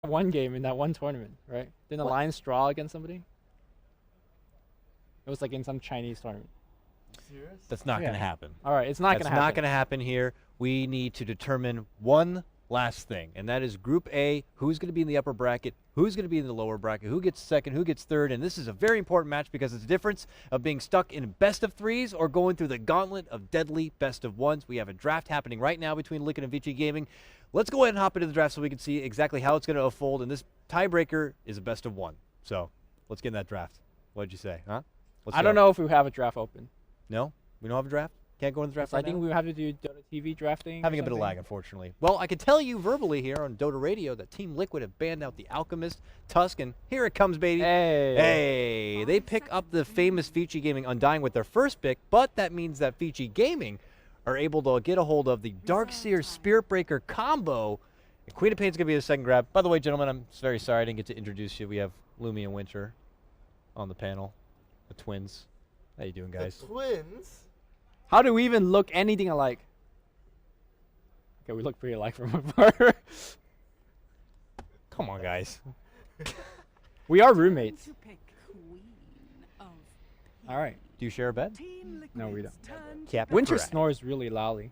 one game in that one tournament, right? Didn't the Lions draw against somebody? It was like in some Chinese tournament. Serious? That's not going to happen. All right, it's not going to happen. That's not going to happen here. We need to determine one last thing, and that is Group A, who's going to be in the upper bracket, who's going to be in the lower bracket, who gets second, who gets third, and this is a very important match because it's the difference of being stuck in best of threes or going through the gauntlet of deadly best of ones. We have a draft happening right now between Liquid and Vici Gaming. Let's go ahead and hop into the draft so we can see exactly how it's going to unfold, and this tiebreaker is a best of one. So let's get in that draft. What did you say, huh? I don't know if we have a draft open. No? We don't have a draft? Can't go in the draft right I think now? we have to do Dota TV drafting. Having a bit of lag, unfortunately. Well, I can tell you verbally here on Dota Radio that Team Liquid have banned out the Alchemist, Tusk, and here it comes, baby. Hey. Hey. They pick up the famous Vici Gaming Undying with their first pick, but that means that Vici Gaming are able to get a hold of the Darkseer Spirit Breaker combo. And Queen of Pain's going to be the second grab. By the way, gentlemen, I'm very sorry I didn't get to introduce you. We have Lumi and Winter on the panel, the twins. How you doing, guys? The twins? How do we even look anything alike? Okay, we look pretty alike from afar. Come on, guys. We are roommates. All right. Do you share a bed? No, we don't. Captain Winter Correct. snores really loudly.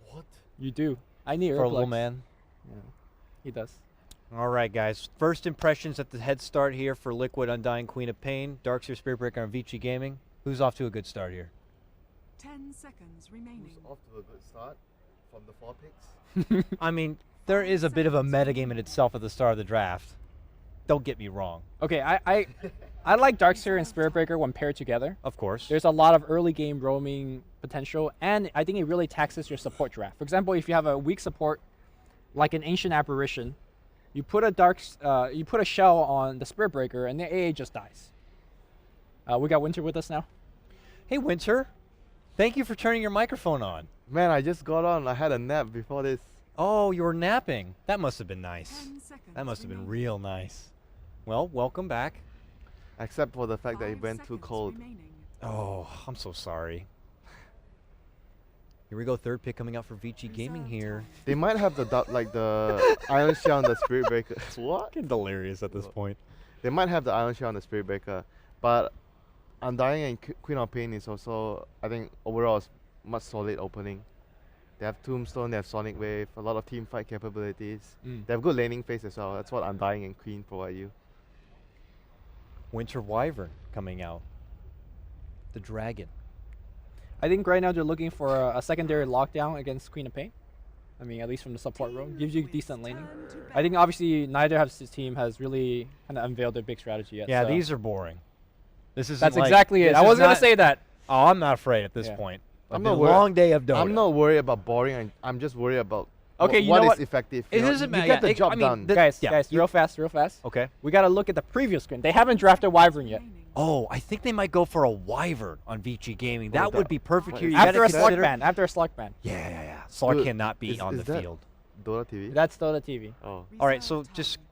What? You do. I need For a little earplugs. man. Yeah, he does. All right, guys. First impressions at the head start here for Liquid, Undying, Queen of Pain, Darkseer, Spirit Breaker, and Vici Gaming. Who's off to a good start here? 10 seconds remaining. Who's off to a good start from the 4 picks? I mean, there is a bit of a metagame in itself at the start of the draft. Don't get me wrong. Okay, I like Darkseer and Spirit Breaker when paired together. Of course. There's a lot of early game roaming potential, and I think it really taxes your support draft. For example, if you have a weak support, like an Ancient Apparition, you put a shell on the Spirit Breaker, and the AA just dies. We got Winter with us now. Hey, Winter. Thank you for turning your microphone on. Man, I just got on. I had a nap before this. Oh, you were napping. That must have been nice. 10 seconds That must have been remaining. real nice. Well, welcome back. Except for the fact that it 5 went too seconds cold. remaining. Oh, I'm so sorry. Here we go, third pick coming out for Vici Gaming here. They might have the the Iron Shell on the Spirit Breaker. What? Fucking delirious at this point. They might have the Iron Shell on the Spirit Breaker, but Undying and Queen of Pain is also, I think, overall is much solid opening. They have Tombstone, they have Sonic Wave, a lot of team fight capabilities. They have good laning phase as well. That's what Undying and Queen provide you. Winter Wyvern coming out. The Dragon. I think right now they're looking for a secondary lockdown against Queen of Pain. I mean, at least from the support room. Gives you decent laning. I think obviously neither of his team has really kind of unveiled their big strategy yet. Yeah, so these are boring. This is that's exactly it. I was going to say that. Oh, I'm not afraid at this Yeah. point. I'm It's not been a worried. long day of Dota. I'm not worried about boring. I'm just worried about Okay, you what know is what? effective. It You know, doesn't you matter. get the Yeah, job I mean, done. Guys, yeah. real fast. Okay. We got to look at the previous screen. They haven't drafted Wyvern yet. Remaining. Oh, I think they might go for a Wyvern on Vici Gaming. Oh, That would that- be perfect what here. is You that? gotta After a slug consider- ban. After a slug ban. Yeah. Slug Dude, cannot be on the that field. Dota TV? That's Dota TV. Oh. All right, so Reserve just time.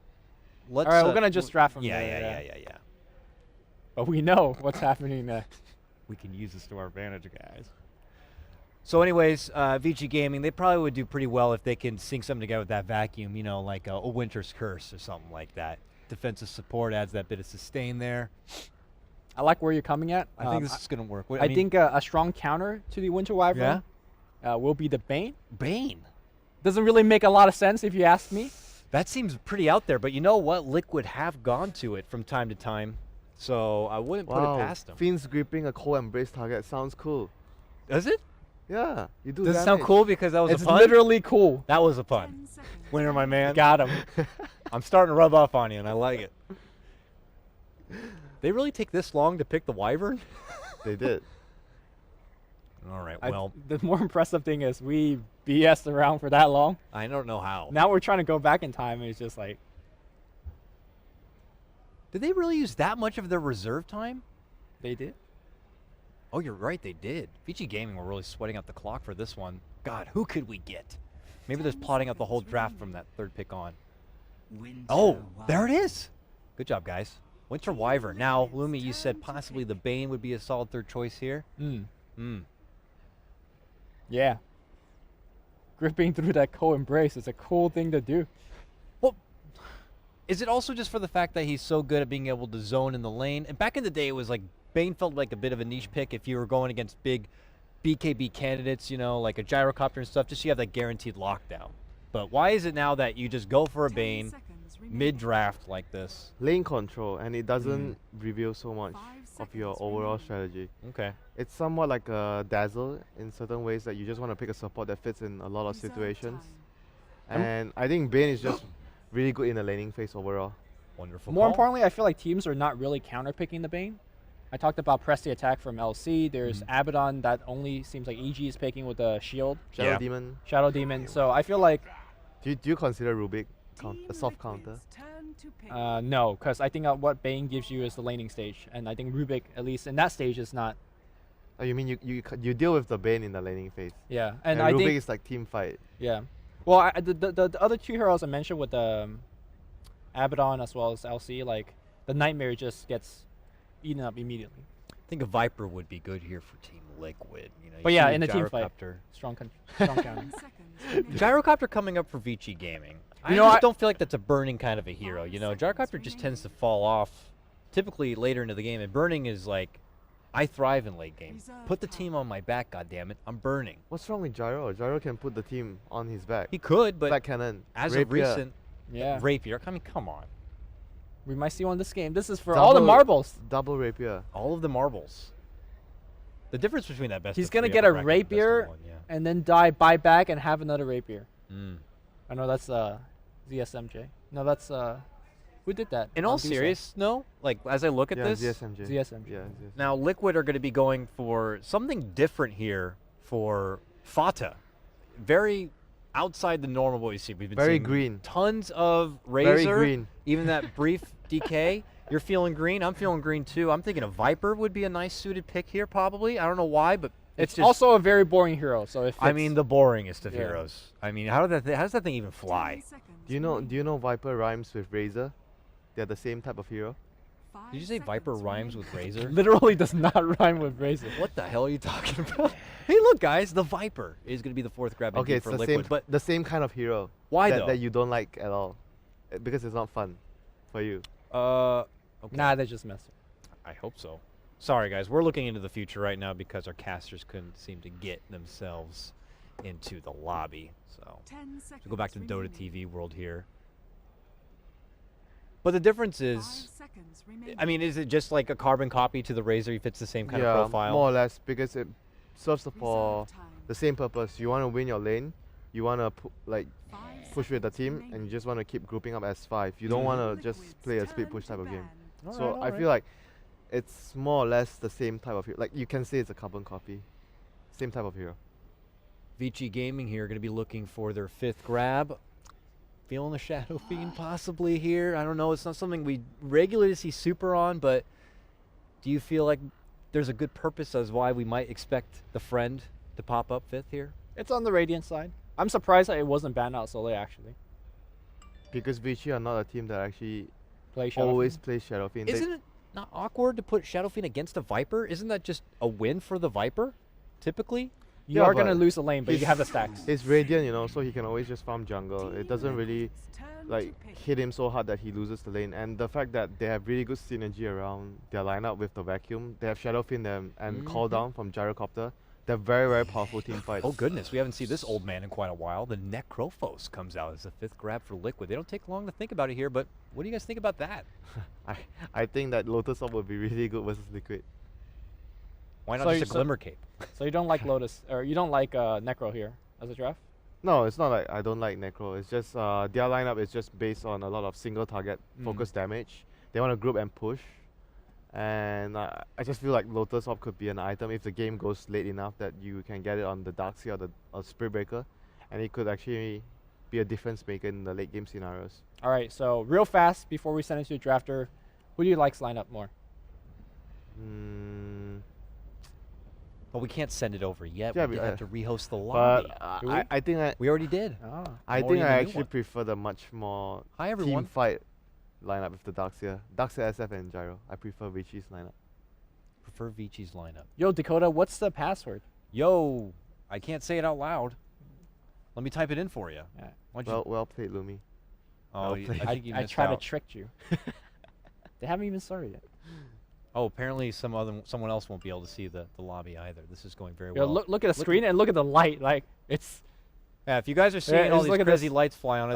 let's. All right, we're going to just draft from Yeah, there. yeah. But we know what's happening there. We can use this to our advantage, guys. So anyways, Vici Gaming, they probably would do pretty well if they can sync something together with that vacuum, you know, like a Winter's Curse or something like that. Defensive support adds that bit of sustain there. I like where you're coming at. I think this is going to work. What- I mean, think a strong counter to the Winter Wyvern will be the Bane. Bane. Doesn't really make a lot of sense if you ask me. That seems pretty out there, but you know what? Liquid have gone to it from time to time, so I wouldn't put it past them. Fiends gripping a cold embrace target sounds cool. Does it? Yeah, you do Does it damage. sound cool because that was It's a pun? literally cool. That was a pun. 10 seconds Winner, my man. Got him. I'm starting to rub off on you, and I like it. They really take this long to pick the Wyvern? They did. All right, well, The more impressive thing is we BS'd around for that long. I don't know how. Now we're trying to go back in time, and it's just like, Did they really use that much of their reserve time? they did. Oh, you're right, they did. Vici Gaming were really sweating out the clock for this one. God, who could we get? Maybe they're plotting out the whole draft from that third pick on. Oh, there it is. Good job, guys. Winter Wyvern. Now, Lumi, you said possibly the Bane would be a solid third choice here. Yeah. Gripping through that cold embrace is a cool thing to do. Well, Is it also just for the fact that he's so good at being able to zone in the lane? And back in the day, it was like Bane felt like a bit of a niche pick if you were going against big BKB candidates, you know, like a gyrocopter and stuff, just so you have that guaranteed lockdown. But why is it now that you just go for a 10 Bane seconds remaining. mid-draft like this? Lane control, and it doesn't reveal so much 5 of your seconds overall remaining. strategy. Okay. It's somewhat like a dazzle in certain ways that you just want to pick a support that fits in a lot of Reserve situations. time. And I think Bane is just really good in the laning phase overall. Wonderful. More call. importantly, I feel like teams are not really counterpicking the Bane. I talked about press the attack from LC. There's Abaddon that only seems like EG is picking with a shield, Shadow Yeah. Demon. Shadow Demon. So I feel like Do you consider Rubik a Team soft Liquid's counter? turn to pick. no, because I think what Bane gives you is the laning stage, and I think Rubik, at least in that stage, is not. Oh, you mean you deal with the Bane in the laning phase? Yeah, And and I Rubik think is like team fight. yeah. Well, the other two heroes I mentioned with the Abaddon as well as LC, like the Nightmare just gets eaten up immediately. I think a Viper would be good here for Team Liquid. You know, you But yeah, see in a team fight. Gyrocopter. Strong counter. 10 seconds remaining. Gyrocopter coming up for Vici Gaming. You I know, just I- don't feel like that's a burning kind of a hero. 5 You know, seconds Gyrocopter just tends to remaining. fall off typically later into the game, and burning is like, I thrive in late game. Reserve Put the time. team on my back, goddammit. I'm burning. What's wrong with Gyro? Gyro can put the team on his back. He could, but Black Cannon. as of Rapier. recent, Yeah, Rapier. I mean, come on. we might see one this game. This is for all the marbles. Double Rapier. All of the marbles. The difference between that best He's of gonna three get upper a bracket and best of rapier one, yeah. and then buy back and have another rapier. Mm. I know that's ZSMJ. No, that's who did that? In on all Visa? serious, no. Like as I look at Yeah, this, ZSMJ. ZSMJ. Yeah, ZSMJ. now Liquid are going to be going for something different here for Fata. Very outside the normal what we see. We've been Very seeing green. tons of Razor. Very green. Even that brief DK. You're feeling green. I'm feeling green too. I'm thinking a Viper would be a nice suited pick here probably. I don't know why, but It's just, also a very boring hero. So if I mean the boringest of Yeah. heroes. I mean, how does that thing even 10 fly? seconds Do you know remaining. Viper rhymes with Razor? They're the same type of hero. 5 Did you say Viper seconds rhymes remaining. with Razor? literally does not rhyme with Razor. What the hell are you talking about? Hey, look, guys, the Viper is going to be the fourth grab Okay, it's for the Liquid. same, But the same kind of hero. why that, though? that you don't like at all, because it's not fun for you. Okay. Nah, they just messed. I hope so. Sorry, guys. We're looking into the future right now because our casters couldn't seem to get themselves into the lobby. So 10 seconds to go back to the Dota remaining. TV world here. But the difference 5 is, seconds remaining. I mean, is it just like a carbon copy to the Razor? He fits the same kind yeah, of profile. more or less, because it serves Reserve for time. the same purpose. You want to win your lane. You want to Five push with the seconds team, remaining. and you just want to keep grouping up as 5. You don't Mhm. want to Liquid's just play a split turn push to type of game. ban. So I feel like it's more or less the same type of hero. Like you can say it's a carbon copy, same type of hero. Vici Gaming here going to be looking for their 5th grab. Feeling the Shadow Fiend possibly here. I don't know. It's not something we regularly see super on, but do you feel like there's a good purpose as why we might expect the friend to pop up 5th here? It's on the Radiant side. I'm surprised that it wasn't banned out so late actually. Because Vici are not a team that actually Play Shadow always Fiend. plays Shadow Fiend. They- Isn't it not awkward to put Shadow Fiend against a Viper? Isn't that just a win for the Viper, typically? You Yeah, are gonna but lose a lane, but you he's- have the stacks. It's Radiant, you know, so he can always just farm jungle. It Team doesn't really Liquid's turn to like pick. hit him so hard that he loses the lane. And the fact that they have really good synergy around their lineup with the vacuum, they have Shadow Fiend and Call Down from Gyrocopter. They're very, very powerful team fights. Oh goodness, we haven't seen this old man in quite a while. The Necrophos comes out as the 5th grab for Liquid. They don't take long to think about it here, but what do you guys think about that? I think that Lotus Orb would be really good versus Liquid. Why not So just you- a so- Glimmer Cape? So you don't like Lotus, or you don't like Necro here as a draft? No, it's not like I don't like Necro. It's just their lineup is just based on a lot of single target focus damage. They want to group and push. And I just feel like Lotus Orb could be an item if the game goes late enough that you can get it on the Darkseer or the Spirit Breaker. And it could actually be a difference maker in the late game scenarios. All right, so real fast before we send it to the drafter, who do you like's lineup more? But we can't send it over yet. Yeah, we but, have to rehost the lobby. But Do we? I think We already did. Oh. I More think in I the new actually one. prefer the much more Hi team everyone. fight lineup with the Darkseer. Darkseer SF and Gyro. I prefer Vici's lineup. Prefer Vici's lineup. Yo, Dakota, what's the password? Yo, I can't say it out loud. Let me type it in for you. Yeah. Why don't you Well played, Lumi. Oh, Well played. I think you I missed tried to out. trick you. They haven't even started yet. Oh, apparently someone else won't be able to see the lobby either. This is going very Yo, well. look at the screen and look at the light. Like it's Yeah, if you guys are seeing all just these look at crazy this. lights fly on us,